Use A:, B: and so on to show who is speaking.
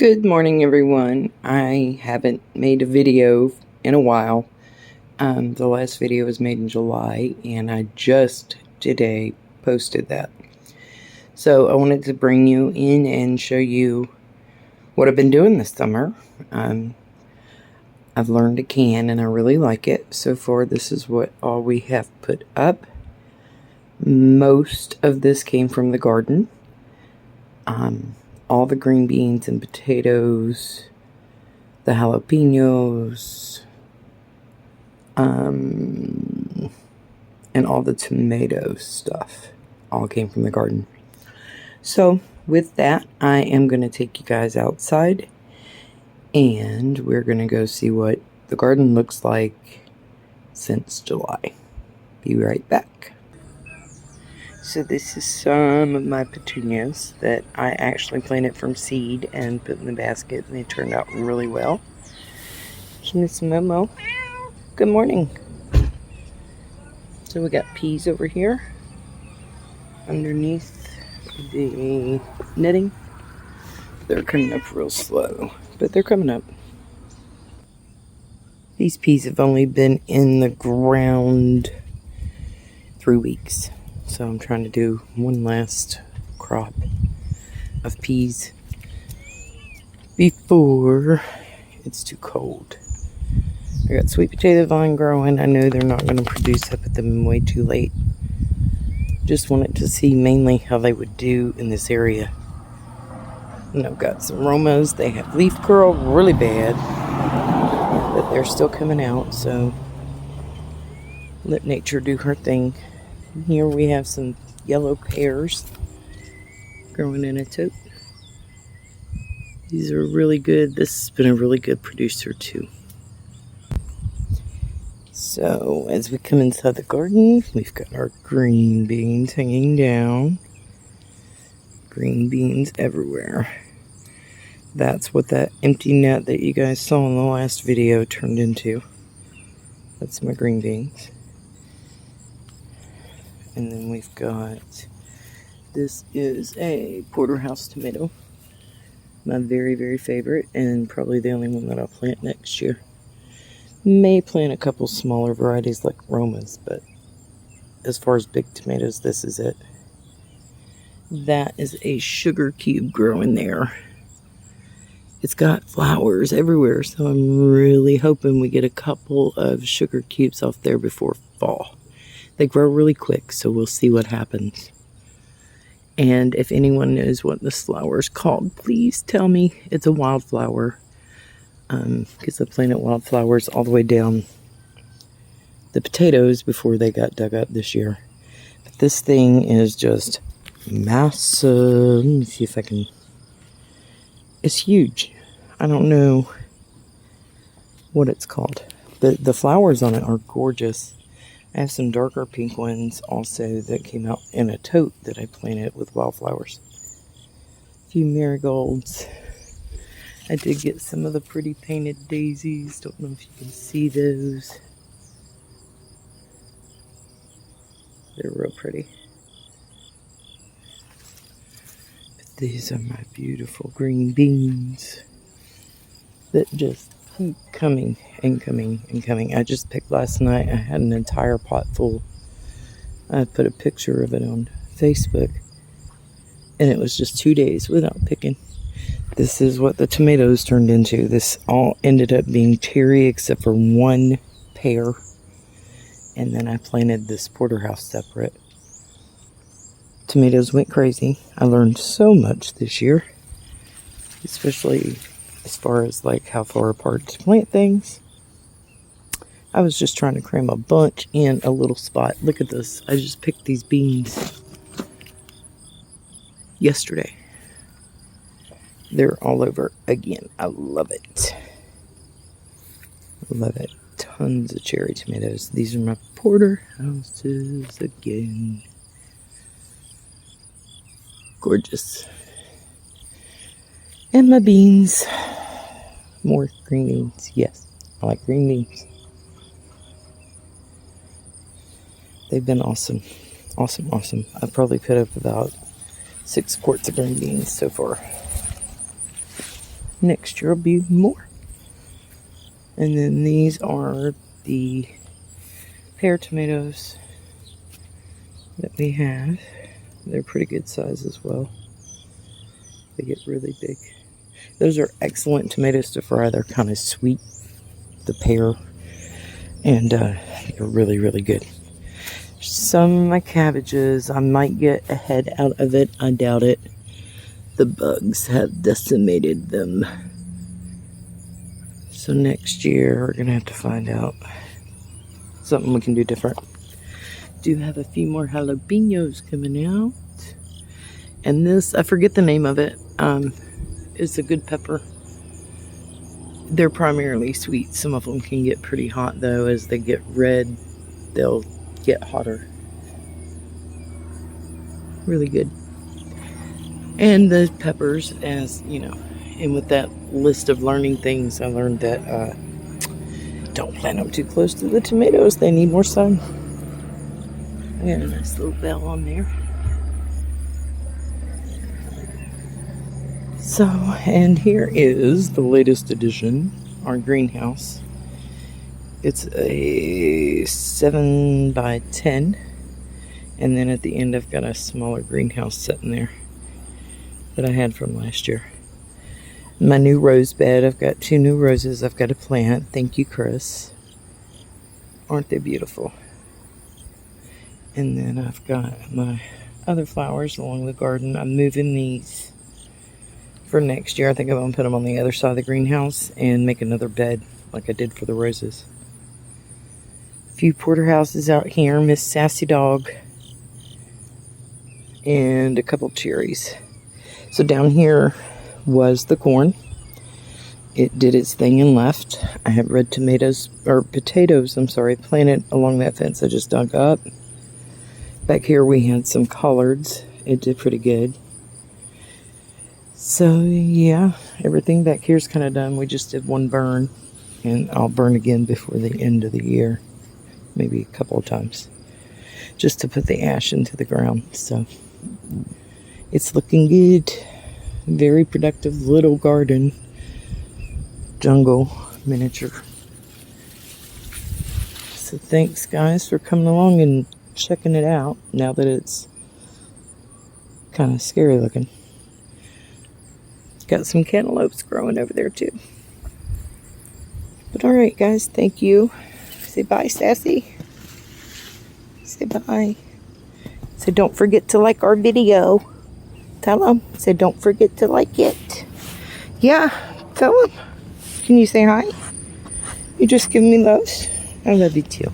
A: Good morning, everyone. I haven't made a video in a while. The last video was made in July, and I just today posted that. So I wanted to bring you in and show you what I've been doing this summer. I've learned a can, and I really like it. So far, this is what all we have put up. Most of this came from the garden. All the green beans and potatoes, the jalapenos, and all the tomato stuff all came from the garden. So with that, I am going to take you guys outside and we're going to go see what the garden looks like since July. Be right back. So this is some of my petunias that I actually planted from seed and put in the basket, and they turned out really well. Here's Momo. Good morning. So we got peas over here underneath the netting. They're coming up real slow, but they're coming up. These peas have only been in the ground 3 weeks. So I'm trying to do one last crop of peas before it's too cold. I got sweet potato vine growing. I know they're not going to produce. I put them in way too late. Just wanted to see mainly how they would do in this area. And I've got some Romos. They have leaf curl really bad, but they're still coming out. So let nature do her thing. Here we have some yellow pears growing in a tote. These are really good. This has been a really good producer too. So as we come inside the garden, we've got our green beans hanging down. Green beans everywhere. That's what that empty net that you guys saw in the last video turned into. That's my green beans. And then we've got, this is a porterhouse tomato. My very, very favorite, and probably the only one that I'll plant next year. May plant a couple smaller varieties like Romas, but as far as big tomatoes, this is it. That is a sugar cube growing there. It's got flowers everywhere, so I'm really hoping we get a couple of sugar cubes off there before fall. They grow really quick, so we'll see what happens. And if anyone knows what this flower is called, please tell me. It's a wildflower. Because I planted wildflowers all the way down the potatoes before they got dug up this year. But this thing is just massive. Let me see if I can. It's huge. I don't know what it's called. The flowers on it are gorgeous. I have some darker pink ones also that came out in a tote that I planted with wildflowers. A few marigolds. I did get some of the pretty painted daisies. Don't know if you can see those. They're real pretty. But these are my beautiful green beans that just keep coming and coming and coming. I just picked last night. I had an entire pot full. I put a picture of it on Facebook, and it was just 2 days without picking. This is what the tomatoes turned into. This all ended up being cherry except for one pear, and then I planted this porterhouse separate. Tomatoes went crazy. I learned so much this year, especially as far as like how far apart to plant things. I was just trying to cram a bunch in a little spot. Look at this. I just picked these beans yesterday. They're all over again. I love it. Love it. Tons of cherry tomatoes. These are my porterhouses again. Gorgeous. And my beans. More green beans. Yes, I like green beans. They've been awesome. Awesome, awesome. I've probably put up about 6 quarts of green beans so far. next year will be more. And then these are the pear tomatoes that we have. They're pretty good size as well. They get really big. Those are excellent tomatoes to fry. They're kind of sweet, the pear, and they're really, really good. Some of my cabbages, I might get a head out of it. I doubt it. The bugs have decimated them. So next year, we're going to have to find out something we can do different. Do have a few more jalapenos coming out. And this, I forget the name of it, is a good pepper. They're primarily sweet. Some of them can get pretty hot though. As they get red, they'll get hotter. Really good. And the peppers, as you know, and with that list of learning things, I learned that don't plant them too close to the tomatoes. They need more sun. I got a nice little bell on there. So, and here is the latest addition, our greenhouse. It's a 7 by 10, and then at the end I've got a smaller greenhouse sitting there that I had from last year. My new rose bed, I've got 2 new roses I've got to plant. Thank you, Chris. Aren't they beautiful? And then I've got my other flowers along the garden. I'm moving these for next year. I think I'm going to put them on the other side of the greenhouse and make another bed like I did for the roses. A few porterhouses out here, Miss Sassy Dog, and a couple cherries. So down here was the corn. It did its thing and left. I have red potatoes, planted along that fence I just dug up. Back here we had some collards. It did pretty good. So yeah, everything back here is kind of done. We just did one burn, and I'll burn again before the end of the year. Maybe a couple of times. Just to put the ash into the ground. So it's looking good. Very productive little garden. Jungle miniature. So thanks guys for coming along and checking it out now that it's kind of scary looking. Got some cantaloupes growing over there too. But alright guys, thank you. Say bye, Sassy. Say bye. Say don't forget to like our video. Tell them. Say don't forget to like it. Yeah, tell them. Can you say hi? You just give me loves? I love you too.